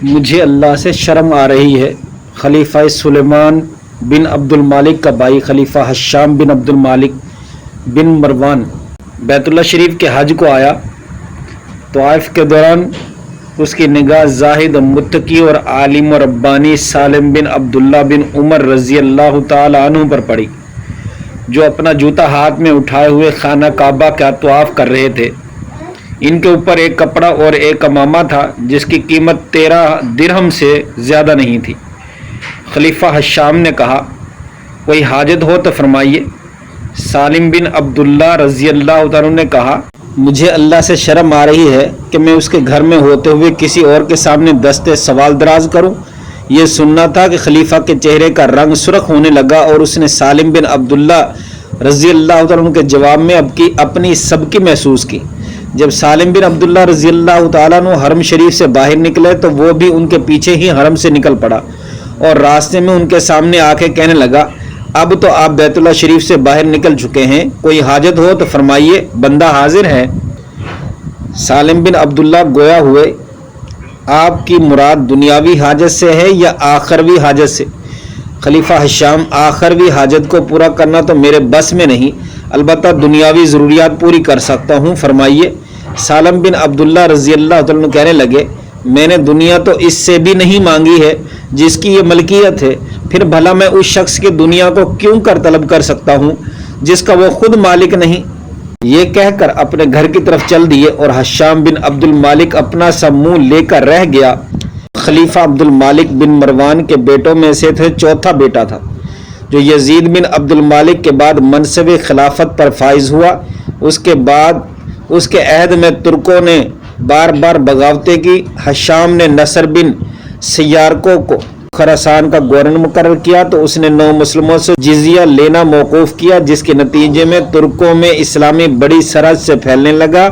مجھے اللہ سے شرم آ رہی ہے۔ خلیفہ سلیمان بن عبد المالک کا بھائی خلیفہ حشام بن عبد المالک بن مروان بیت اللہ شریف کے حج کو آیا۔ طواف کے دوران اس کی نگاہ زاہد متقی اور عالم و ربانی سالم بن عبداللہ بن عمر رضی اللہ تعالی عنہ پر پڑی، جو اپنا جوتا ہاتھ میں اٹھائے ہوئے خانہ کعبہ کا طواف کر رہے تھے۔ ان کے اوپر ایک کپڑا اور ایک امامہ تھا جس کی قیمت 13 درہم سے زیادہ نہیں تھی۔ خلیفہ حشام نے کہا، کوئی حاجت ہو تو فرمائیے۔ سالم بن عبداللہ رضی اللہ تعالیٰ نے کہا، مجھے اللہ سے شرم آ رہی ہے کہ میں اس کے گھر میں ہوتے ہوئے کسی اور کے سامنے دستے سوال دراز کروں۔ یہ سننا تھا کہ خلیفہ کے چہرے کا رنگ سرخ ہونے لگا اور اس نے سالم بن عبداللہ رضی اللہ تعالیٰ کے جواب میں اپنی سبکی محسوس کی۔ جب سالم بن عبداللہ رضی اللہ تعالیٰ عنہ حرم شریف سے باہر نکلے تو وہ بھی ان کے پیچھے ہی حرم سے نکل پڑا اور راستے میں ان کے سامنے آ کے کہنے لگا، اب تو آپ بیت اللہ شریف سے باہر نکل چکے ہیں، کوئی حاجت ہو تو فرمائیے، بندہ حاضر ہے۔ سالم بن عبداللہ گویا ہوئے، آپ کی مراد دنیاوی حاجت سے ہے یا آخروی حاجت سے؟ خلیفہ حشام، آخروی حاجت کو پورا کرنا تو میرے بس میں نہیں، البتہ دنیاوی ضروریات پوری کر سکتا ہوں، فرمائیے۔ سالم بن عبداللہ رضی اللہ تعالیٰ کہنے لگے، میں نے دنیا تو اس سے بھی نہیں مانگی ہے جس کی یہ ملکیت ہے، پھر بھلا میں اس شخص کی دنیا کو کیوں کر طلب کر سکتا ہوں جس کا وہ خود مالک نہیں؟ یہ کہہ کر اپنے گھر کی طرف چل دیے اور حشام بن عبد المالک اپنا سا منہ لے کر رہ گیا۔ خلیفہ عبد المالک بن مروان کے بیٹوں میں سے چوتھا بیٹا تھا جو یزید بن عبد المالک کے بعد منصب خلافت پر فائز ہوا۔ اس کے بعد اس کے عہد میں ترکوں نے بار بار بغاوتیں کی۔ حشام نے نصر بن سیارکو کو خراسان کا گورنر مقرر کیا تو اس نے 9 مسلموں سے جزیہ لینا موقوف کیا، جس کے نتیجے میں ترکوں میں اسلامی بڑی سرحد سے پھیلنے لگا۔